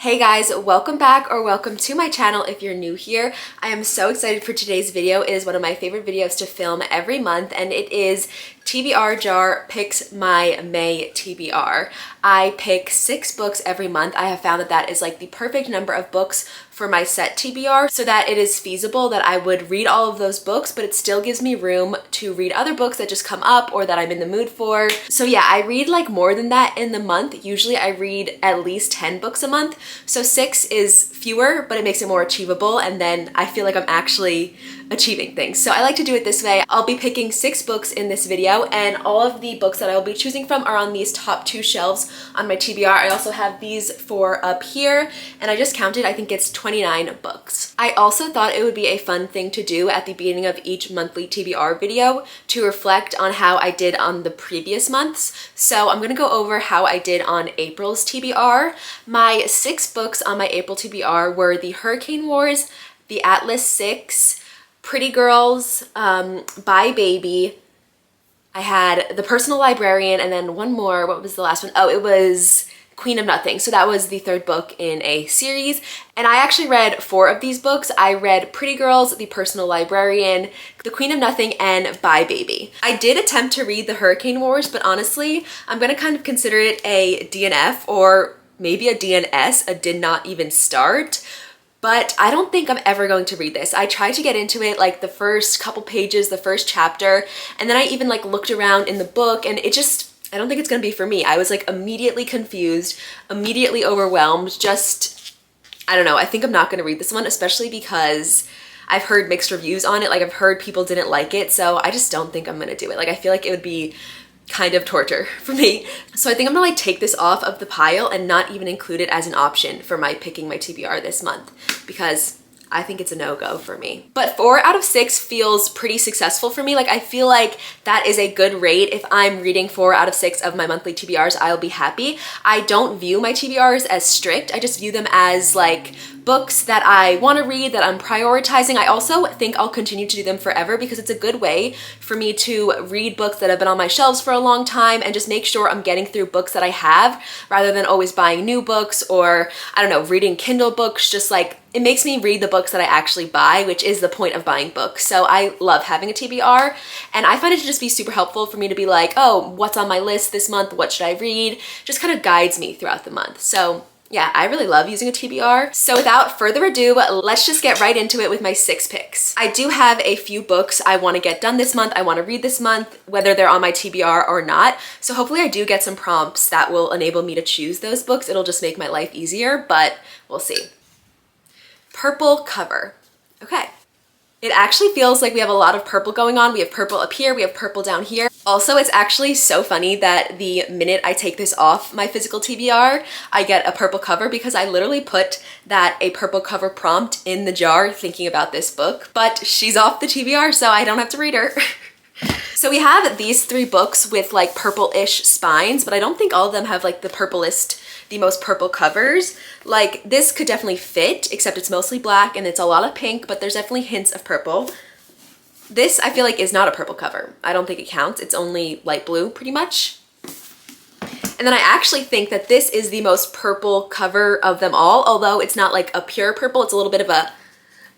Hey guys, welcome back or welcome to my channel if you're new here. I am so excited for today's video. It is one of my favorite videos to film every month and it is TBR Jar Picks My May TBR. I pick 6 books every month. I have found that that is like the perfect number of books for my set TBR so that it is feasible that I would read all of those books, but it still gives me room to read other books that just come up or that I'm in the mood for. So yeah, I read like more than that in the month. Usually I read at least 10 books a month. So 6 is fewer, but it makes it more achievable. And then I feel like I'm actually achieving things. So I like to do it this way. I'll be picking 6 books in this video and all of the books that I will be choosing from are on these top 2 shelves on my TBR. I also have these 4 up here and I just counted, I think it's 29 books. I also thought it would be a fun thing to do at the beginning of each monthly TBR video to reflect on how I did on the previous months. So I'm gonna go over how I did on April's TBR. My 6 books on my April TBR were The Hurricane Wars, The Atlas 6, Pretty Girls, Bye Baby. I had The Personal Librarian and then one more. What was the last one? Oh, it was Queen of Nothing. So that was the 3rd book in a series. And I actually read 4 of these books. I read Pretty Girls, The Personal Librarian, The Queen of Nothing, and Bye Baby. I did attempt to read The Hurricane Wars, but honestly, I'm gonna kind of consider it a DNF or maybe a DNS, a did not even start. But I don't think I'm ever going to read this. I tried to get into it like the first couple pages, the first chapter, and then I even like looked around in the book and it just, I don't think it's gonna be for me. I was like immediately confused, immediately overwhelmed, just, I don't know. I think I'm not gonna read this one, especially because I've heard mixed reviews on it. Like I've heard people didn't like it, so I just don't think I'm gonna do it. Like I feel like it would be kind of torture for me. So I think I'm gonna like take this off of the pile and not even include it as an option for my picking my TBR this month because I think it's a no-go for me. But 4 out of 6 feels pretty successful for me. Like I feel like that is a good rate. If I'm reading 4 out of 6 of my monthly TBRs, I'll be happy. I don't view my TBRs as strict. I just view them as like books that I want to read, that I'm prioritizing. I also think I'll continue to do them forever because it's a good way for me to read books that have been on my shelves for a long time and just make sure I'm getting through books that I have rather than always buying new books or, I don't know, reading Kindle books. Just like it makes me read the books that I actually buy, which is the point of buying books. So I love having a TBR and I find it to just be super helpful for me to be like, oh, what's on my list this month? What should I read? Just kind of guides me throughout the month. So yeah, I really love using a TBR. So without further ado, let's just get right into it with my 6 picks. I do have a few books I want to get done this month. I want to read this month, whether they're on my TBR or not. So hopefully I do get some prompts that will enable me to choose those books. It'll just make my life easier, but we'll see. Purple cover. Okay. It actually feels like we have a lot of purple going on. We have purple up here, we have purple down here. Also, it's actually so funny that the minute I take this off my physical TBR, I get a purple cover because I literally put that a purple cover prompt in the jar thinking about this book, but she's off the TBR, so I don't have to read her. So we have these 3 books with like purple-ish spines, but I don't think all of them have like the most purple covers. Like this could definitely fit, except it's mostly black and it's a lot of pink, but there's definitely hints of purple. This I feel like is not a purple cover. I don't think it counts. It's only light blue pretty much. And then I actually think that this is the most purple cover of them all, although it's not like a pure purple. It's a little bit of a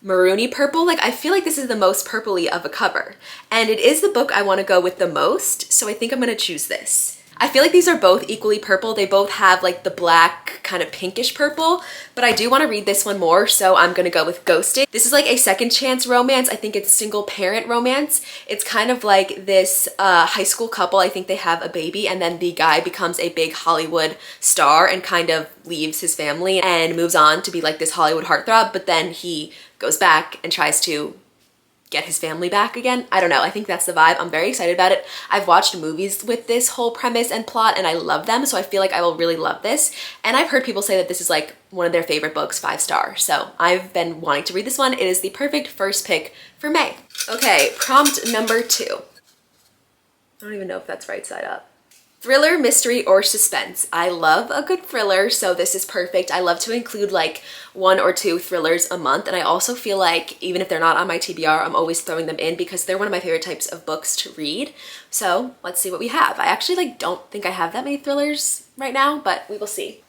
maroony purple. Like I feel like this is the most purpley of a cover. And it is the book I want to go with the most, so I think I'm going to choose this. I feel like these are both equally purple. They both have like the black kind of pinkish purple, but I do want to read this one more, so I'm gonna go with Ghosted. This is like a second chance romance. I think it's single parent romance. It's kind of like this high school couple. I think they have a baby and then the guy becomes a big Hollywood star and kind of leaves his family and moves on to be like this Hollywood heartthrob, but then he goes back and tries to get his family back again. I don't know. I think that's the vibe. I'm very excited about it. I've watched movies with this whole premise and plot and I love them, so I feel like I will really love this. And I've heard people say that this is like one of their favorite books, 5 star. So I've been wanting to read this one. It is the perfect first pick for May. Okay, prompt number 2. I don't even know if that's right side up. Thriller, mystery, or suspense. I love a good thriller, so this is perfect. I love to include like 1 or 2 thrillers a month, and I also feel like even if they're not on my TBR, I'm always throwing them in because they're one of my favorite types of books to read. So let's see what we have. I actually like don't think I have that many thrillers right now, but we will see.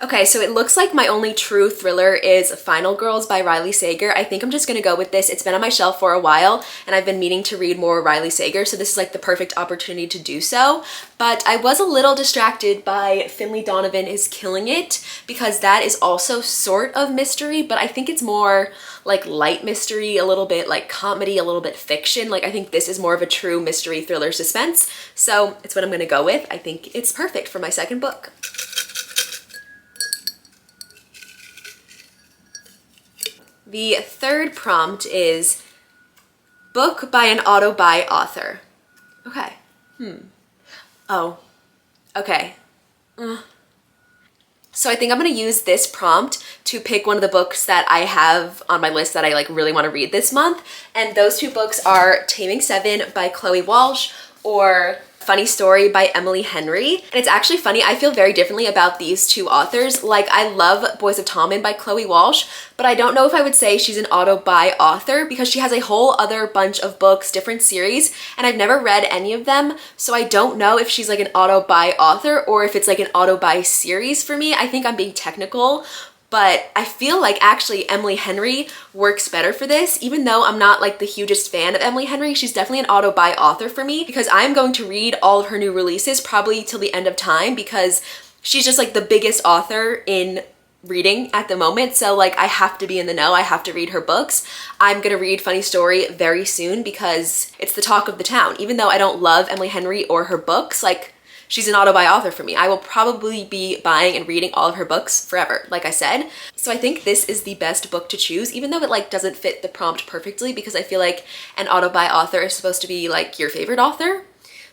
Okay, so it looks like my only true thriller is Final Girls by Riley Sager. I think I'm just gonna go with this. It's been on my shelf for a while and I've been meaning to read more Riley Sager, so this is like the perfect opportunity to do so. But I was a little distracted by Finley Donovan is Killing It because that is also sort of mystery, but I think it's more like light mystery, a little bit like comedy, a little bit fiction. Like I think this is more of a true mystery thriller suspense. So it's what I'm gonna go with. I think it's perfect for my second book. The third prompt is book by an auto-buy author. Okay. Oh, okay. So I think I'm gonna use this prompt to pick one of the books that I have on my list that I like really wanna read this month. And those two books are Taming Seven by Chloe Walsh or Funny Story by Emily Henry. And it's actually funny, I feel very differently about these two authors. Like I love Boys of Tommen by Chloe Walsh, but I don't know if I would say she's an auto-buy author because she has a whole other bunch of books, different series, and I've never read any of them. So I don't know if she's like an auto-buy author or if it's like an auto-buy series for me. I think I'm being technical, but I feel like actually Emily Henry works better for this. Even though I'm not like the hugest fan of Emily Henry, she's definitely an auto-buy author for me because I'm going to read all of her new releases probably till the end of time because she's just like the biggest author in reading at the moment. So like I have to be in the know, I have to read her books. I'm gonna read Funny Story very soon because it's the talk of the town. Even though I don't love Emily Henry or her books, like she's an auto-buy author for me. I will probably be buying and reading all of her books forever, like I said. So I think this is the best book to choose, even though it like doesn't fit the prompt perfectly because I feel like an auto-buy author is supposed to be like your favorite author,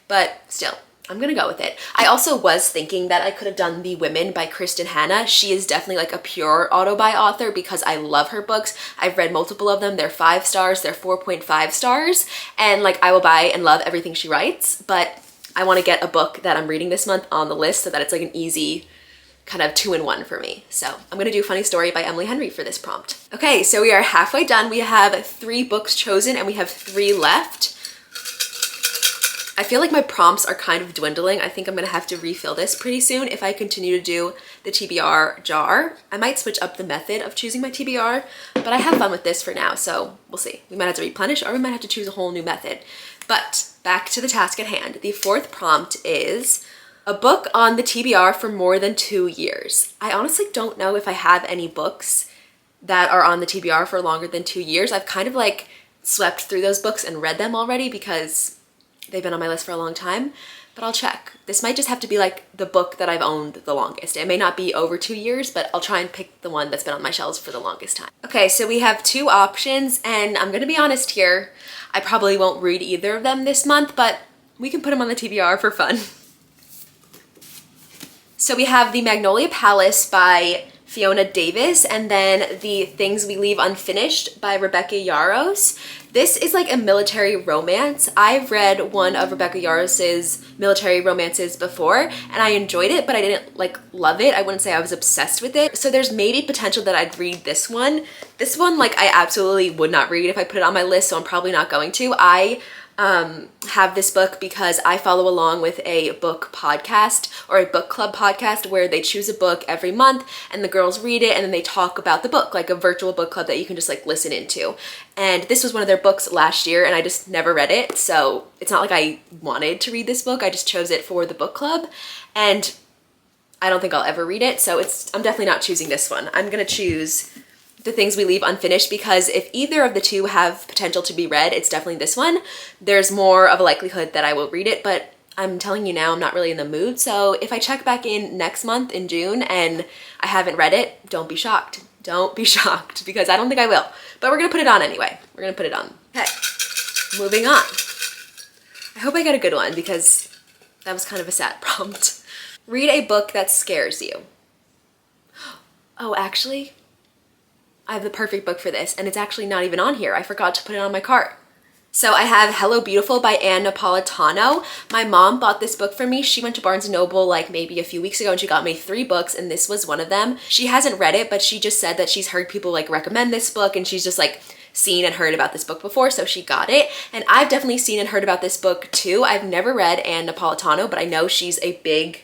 but still, I'm gonna go with it. I also was thinking that I could have done The Women by Kristen Hanna. She is definitely like a pure auto-buy author because I love her books. I've read multiple of them. They're 5 stars, they're 4.5 stars, and like I will buy and love everything she writes, but I want to get a book that I'm reading this month on the list so that it's like an easy kind of 2-in-1 for me. So I'm gonna do Funny Story by Emily Henry for this prompt. Okay, so we are halfway done. We have 3 books chosen and we have 3 left. I feel like my prompts are kind of dwindling. I think I'm gonna have to refill this pretty soon if I continue to do the TBR jar. I might switch up the method of choosing my TBR, but I have fun with this for now, so we'll see. We might have to replenish or we might have to choose a whole new method. But back to the task at hand. The 4th prompt is a book on the TBR for more than 2 years. I honestly don't know if I have any books that are on the TBR for longer than 2 years. I've kind of like swept through those books and read them already because they've been on my list for a long time, but I'll check. This might just have to be like the book that I've owned the longest. It may not be over 2 years, but I'll try and pick the one that's been on my shelves for the longest time. Okay, so we have 2 options and I'm gonna be honest here. I probably won't read either of them this month, but we can put them on the TBR for fun. So we have The Magnolia Palace by Fiona Davis and then The Things We Leave Unfinished by Rebecca Yarros. This is like a military romance. I've read one of Rebecca Yarros's military romances before and I enjoyed it, but I didn't like love it. I wouldn't say I was obsessed with it. So there's maybe potential that I'd read this one. This one, like I absolutely would not read if I put it on my list, so I'm probably not going to. I have this book because I follow along with a book podcast or a book club podcast where they choose a book every month and the girls read it and then they talk about the book, like a virtual book club that you can just like listen into. And this was one of their books last year and I just never read it. So it's not like I wanted to read this book. I just chose it for the book club and I don't think I'll ever read it. So I'm definitely not choosing this one. I'm gonna choose The Things We Leave Unfinished because if either of the two have potential to be read, it's definitely this one. There's more of a likelihood that I will read it, but I'm telling you now, I'm not really in the mood. So if I check back in next month in June and I haven't read it, don't be shocked. Don't be shocked because I don't think I will. But we're gonna put it on anyway. We're gonna put it on. Okay, moving on. I hope I get a good one because that was kind of a sad prompt. Read a book that scares you. Oh, actually, I have the perfect book for this and it's actually not even on here. I forgot to put it on my cart. So I have Hello Beautiful by Ann Napolitano. My mom bought this book for me. She went to Barnes & Noble like maybe a few weeks ago and she got me 3 books and this was one of them. She hasn't read it, but she just said that she's heard people like recommend this book and she's just like seen and heard about this book before, so she got it. And I've definitely seen and heard about this book too. I've never read Ann Napolitano, but I know she's a big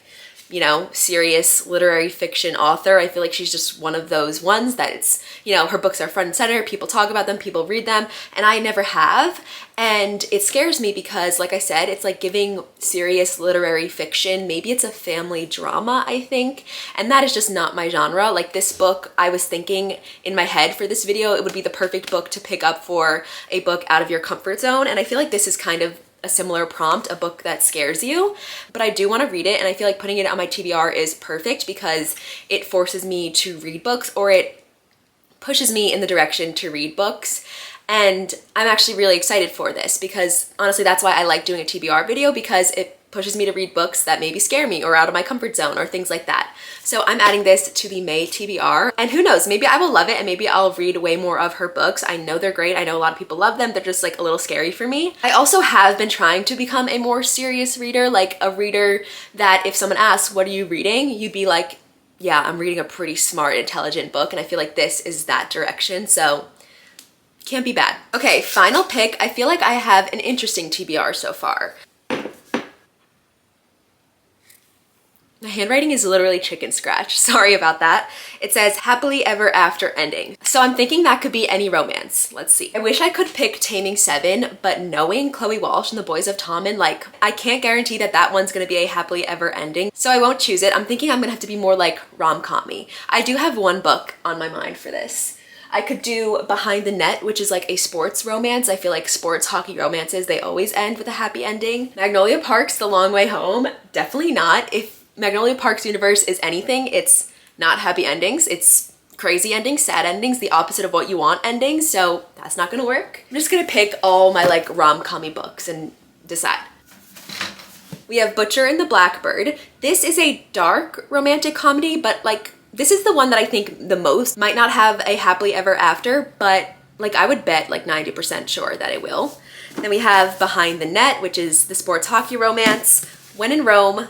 you know, serious literary fiction author. I feel like she's just one of those ones that it's, you know, her books are front and center, people talk about them, people read them, and I never have. And it scares me because, like I said, it's like giving serious literary fiction. Maybe it's a family drama, I think, and that is just not my genre. Like this book, I was thinking in my head for this video, it would be the perfect book to pick up for a book out of your comfort zone, and I feel like this is kind of a similar prompt, a book that scares you. But I do want to read it, and I feel like putting it on my TBR is perfect because it forces me to read books, or it pushes me in the direction to read books. And I'm actually really excited for this because honestly, that's why I like doing a TBR video, because it pushes me to read books that maybe scare me or out of my comfort zone or things like that. So I'm adding this to the May TBR, and who knows, maybe I will love it and maybe I'll read way more of her books. I know they're great. I know a lot of people love them. They're just like a little scary for me. I also have been trying to become a more serious reader, like a reader that if someone asks, what are you reading? You'd be like, yeah, I'm reading a pretty smart, intelligent book. And I feel like this is that direction. So can't be bad. Okay, final pick. I feel like I have an interesting TBR so far. My handwriting is literally chicken scratch. Sorry about that. It says happily ever after ending. So I'm thinking that could be any romance. Let's see. I wish I could pick Taming Seven, but knowing Chloe Walsh and the Boys of Tommen, like I can't guarantee that that one's gonna be a happily ever ending. So I won't choose it. I'm thinking I'm gonna have to be more like rom-com-y. I do have one book on my mind for this. I could do Behind the Net, which is like a sports romance. I feel like sports hockey romances, they always end with a happy ending. Magnolia Park's The Long Way Home, definitely not. If Magnolia Park's universe is anything, it's not happy endings. It's crazy endings, sad endings, the opposite of what you want endings, so that's not gonna work. I'm just gonna pick all my like rom-com-y books and decide. We have Butcher and the Blackbird. This is a dark romantic comedy, but like this is the one that I think the most. Might not have a happily ever after, but like I would bet like 90% sure that it will. Then we have Behind the Net, which is the sports hockey romance. When in Rome,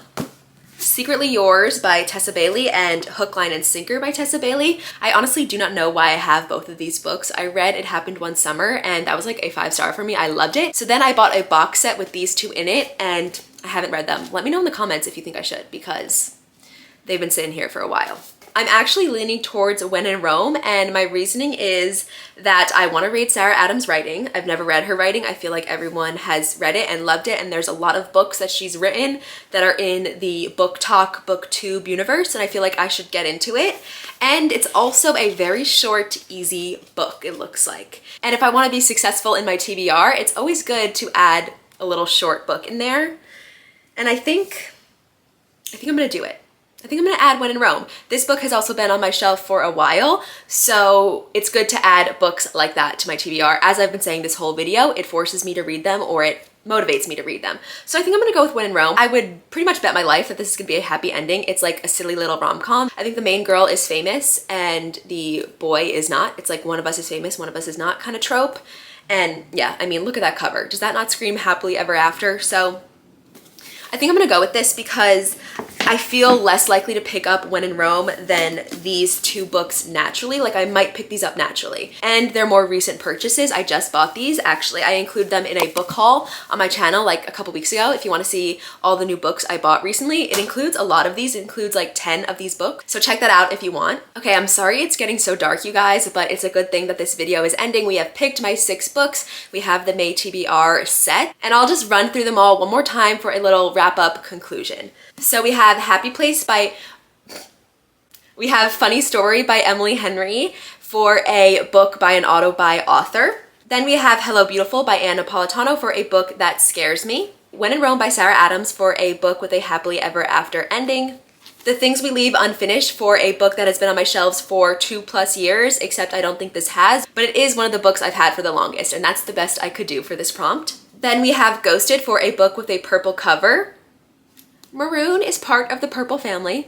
Secretly Yours by Tessa Bailey, and Hook, Line, and Sinker by Tessa Bailey. I honestly do not know why I have both of these books. I read It Happened One Summer, and that was like a 5-star for me. I loved it. So then I bought a box set with these two in it, and I haven't read them. Let me know in the comments if you think I should, because they've been sitting here for a while. I'm actually leaning towards When in Rome, and my reasoning is that I want to read Sarah Adams' writing. I've never read her writing. I feel like everyone has read it and loved it, and there's a lot of books that she's written that are in the Book Talk, BookTube universe, and I feel like I should get into it. And it's also a very short, easy book, it looks like. And if I want to be successful in my TBR, it's always good to add a little short book in there. And I think I'm gonna do it. I think I'm gonna add When in Rome. This book has also been on my shelf for a while, so it's good to add books like that to my TBR. As I've been saying this whole video, it forces me to read them, or it motivates me to read them. So I think I'm gonna go with When in Rome. I would pretty much bet my life that this is gonna be a happy ending. It's like a silly little rom-com. I think the main girl is famous and the boy is not. It's like one of us is famous, one of us is not kind of trope. And yeah, I mean, look at that cover. Does that not scream happily ever after? So I think I'm gonna go with this because I feel less likely to pick up When in Rome than these two books naturally. Like I might pick these up naturally. And they're more recent purchases. I just bought these. Actually, I include them in a book haul on my channel like a couple weeks ago. If you want to see all the new books I bought recently, it includes a lot of these. It includes like 10 of these books. So check that out if you want. Okay, I'm sorry it's getting so dark, you guys, but it's a good thing that this video is ending. We have picked my 6 books. We have the May TBR set, and I'll just run through them all one more time for a little wrap-up conclusion. So we have Funny Story by Emily Henry for a book by an auto-buy author. Then we have Hello Beautiful by Ann Napolitano for a book that scares me. When in Rome by Sarah Adams for a book with a happily ever after ending. The Things We Leave Unfinished for a book that has been on my shelves for 2+ years, except I don't think this has, but it is one of the books I've had for the longest, and that's the best I could do for this prompt. Then we have Ghosted for a book with a purple cover. Maroon is part of the purple family.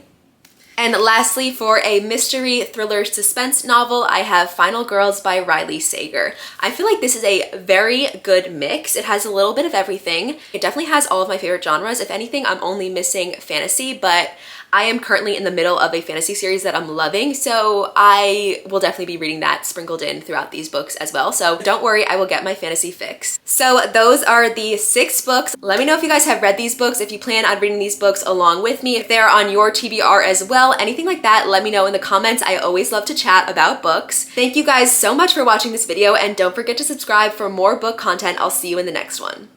And lastly, for a mystery thriller suspense novel, I have Final Girls by Riley Sager. I feel like this is a very good mix. It has a little bit of everything. It definitely has all of my favorite genres. If anything, I'm only missing fantasy, but I am currently in the middle of a fantasy series that I'm loving, so I will definitely be reading that sprinkled in throughout these books as well. So don't worry, I will get my fantasy fix. So those are the 6 books. Let me know if you guys have read these books, if you plan on reading these books along with me, if they're on your TBR as well, anything like that, let me know in the comments. I always love to chat about books. Thank you guys so much for watching this video, and don't forget to subscribe for more book content. I'll see you in the next one.